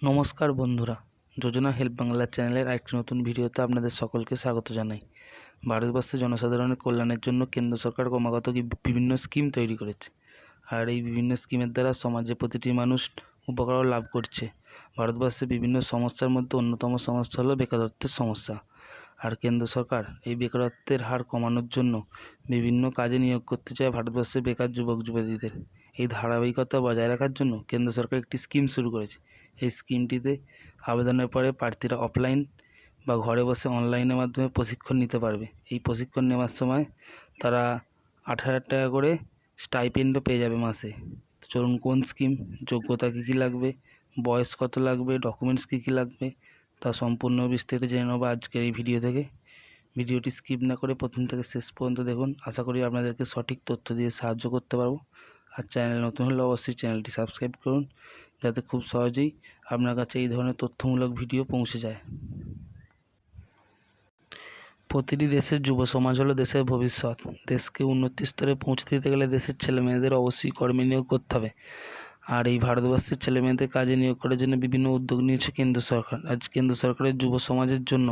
নমস্কার বন্ধুরা, যোজনা হেল্প বাংলা চ্যানেলের আরেকটি নতুন ভিডিওতে আপনাদের সকলকে স্বাগত জানাই। ভারতবর্ষের জনসাধারণের কল্যাণের জন্য কেন্দ্র সরকার ক্রমাগত বিভিন্ন স্কিম তৈরি করেছে, আর এই বিভিন্ন স্কিমের দ্বারা সমাজে প্রতিটি মানুষ উপকার লাভ করছে। ভারতবর্ষে বিভিন্ন সমস্যার মধ্যে অন্যতম সমস্যা হলো বেকারত্বের সমস্যা, আর কেন্দ্র সরকার এই বেকারত্বের হার কমানোর জন্য বিভিন্ন কাজে নিয়োগ করতে চায় ভারতবর্ষের বেকার যুবক যুবতীদের। এই ধারাবাহিকতা বজায় রাখার জন্য কেন্দ্র সরকার একটি স্কিম শুরু করেছে। এই স্কিমটিতে আবেদনের পরে প্রার্থীরা অফলাইন বা ঘরে বসে অনলাইনের মাধ্যমে প্রশিক্ষণ নিতে পারবে। এই প্রশিক্ষণ নেওয়ার সময় তারা 8,000 টাকা করে স্টাইপেন্ডও পেয়ে যাবে মাসে। চলুন কোন স্কিম, যোগ্যতা কী কী লাগবে, বয়স কত লাগবে, ডকুমেন্টস কী কী লাগবে, তা সম্পূর্ণ বিস্তারিত জেনে নেব আজকের এই ভিডিও থেকে। ভিডিওটি স্কিপ না করে প্রথম থেকে শেষ পর্যন্ত দেখুন। আশা করি আপনাদেরকে সঠিক তথ্য দিয়ে সাহায্য করতে পারবো। আর চ্যানেল নতুন হলে অবশ্যই চ্যানেলটি সাবস্ক্রাইব করুন, যাতে খুব সহজেই আপনার কাছে এই ধরনের তথ্যমূলক ভিডিও পৌঁছে যায়। প্রতিটি দেশের যুব সমাজ হলো দেশের ভবিষ্যৎ। দেশকে উন্নতির স্তরে পৌঁছে দিতে গেলে দেশের ছেলেমেয়েদের অবশ্যই কর্মে নিয়োগ করতে হবে। আর এই ভারতবর্ষের ছেলেমেয়েদের কাজে নিয়োগ করার জন্য বিভিন্ন উদ্যোগ নিয়েছে কেন্দ্র সরকার। আজ কেন্দ্র সরকারের যুব সমাজের জন্য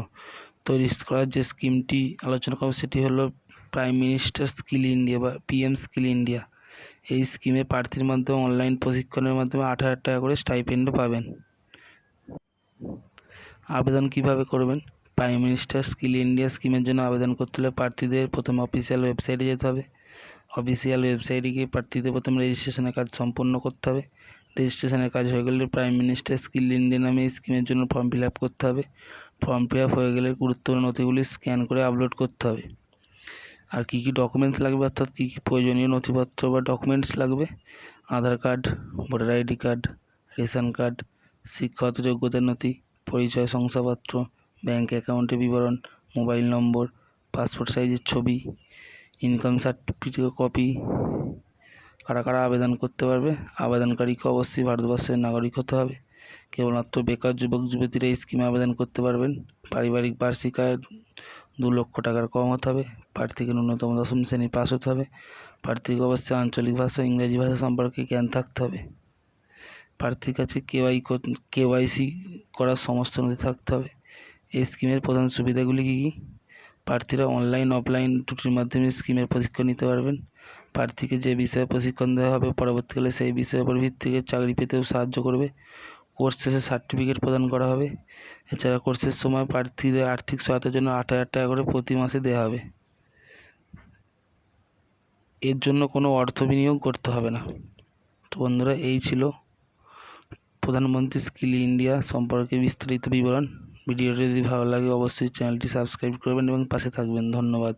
তৈরি করার যে স্কিমটি আলোচনা করব সেটি হলো প্রাইম মিনিস্টার স্কিল ইন্ডিয়া বা PM স্কিল ইন্ডিয়া। এই স্কিমে প্রার্থীর মাধ্যমে অনলাইন প্রশিক্ষণের মাধ্যমে 8,000 টাকা করে স্টাইপেন্ডও পাবেন। আবেদন কিভাবে করবেন? প্রাইম মিনিস্টার স্কিল ইন্ডিয়া স্কিমের জন্য আবেদন করতে হলে প্রার্থীদের প্রথমে অফিসিয়াল ওয়েবসাইটে যেতে হবে। অফিসিয়াল ওয়েবসাইটে গিয়ে প্রার্থীদের প্রথমে রেজিস্ট্রেশনের কাজ সম্পন্ন করতে হবে। রেজিস্ট্রেশনের কাজ হয়ে গেলে প্রাইম মিনিস্টার স্কিল ইন্ডিয়া নামে এই স্কিমের জন্য ফর্ম ফিল আপ করতে হবে। ফর্ম ফিল আপ হয়ে গেলে গুরুত্বপূর্ণ নথিগুলি স্ক্যান করে আপলোড করতে হবে। আর কী কী ডকুমেন্টস লাগবে, অর্থাৎ কী কী প্রয়োজনীয় নথিপত্র বা ডকুমেন্টস লাগবে: Aadhaar card, voter ID card, ration card, শিক্ষাগত যোগ্যতার নথি, পরিচয় শংসাপত্র, ব্যাঙ্ক অ্যাকাউন্টের বিবরণ, মোবাইল নম্বর, পাসপোর্ট সাইজের ছবি, ইনকাম সার্টিফিকেট কপি। কারা কারা আবেদন করতে পারবে? আবেদনকারীকে অবশ্যই ভারতবর্ষের নাগরিক হতে হবে। কেবলমাত্র বেকার যুবক যুবতীরা এই স্কিমে আবেদন করতে পারবেন। পারিবারিক বার্ষিক আয় 2 লক্ষ টাকার কম হতে হবে। প্রার্থীকে ন্যূনতম 10ম শ্রেণী পাস হতে হবে। প্রার্থীকে অবশ্যই আঞ্চলিক ভাষা ইংরেজি ভাষা সম্পর্কে জ্ঞান থাকতে হবে। প্রার্থীর কাছে KYC করার সমস্ত নথি থাকতে হবে। এই স্কিমের প্রধান সুবিধাগুলি কী কী? প্রার্থীরা অনলাইন অফলাইন দুটির মাধ্যমে স্কিমের প্রশিক্ষণ নিতে পারবেন। প্রার্থীকে যে বিষয়ে প্রশিক্ষণ দেওয়া হবে পরবর্তীকালে সেই বিষয়ের উপর ভিত্তি করে চাকরি পেতেও সাহায্য করবে। কোর্স শেষে সার্টিফিকেট প্রদান করা হবে। এছাড়া কোর্সের সময় প্রার্থীদের আর্থিক সহায়তার জন্য 8,000 টাকা করে প্রতি মাসে দেওয়া হবে। এর জন্য কোনো অর্থ বিনিয়োগ করতে হবে না। তো বন্ধুরা, এই ছিল প্রধানমন্ত্রী স্কিল ইন্ডিয়া সম্পর্কে বিস্তারিত বিবরণ। ভিডিওটি যদি ভালো লাগে অবশ্যই চ্যানেলটি সাবস্ক্রাইব করবেন এবং পাশে থাকবেন। ধন্যবাদ।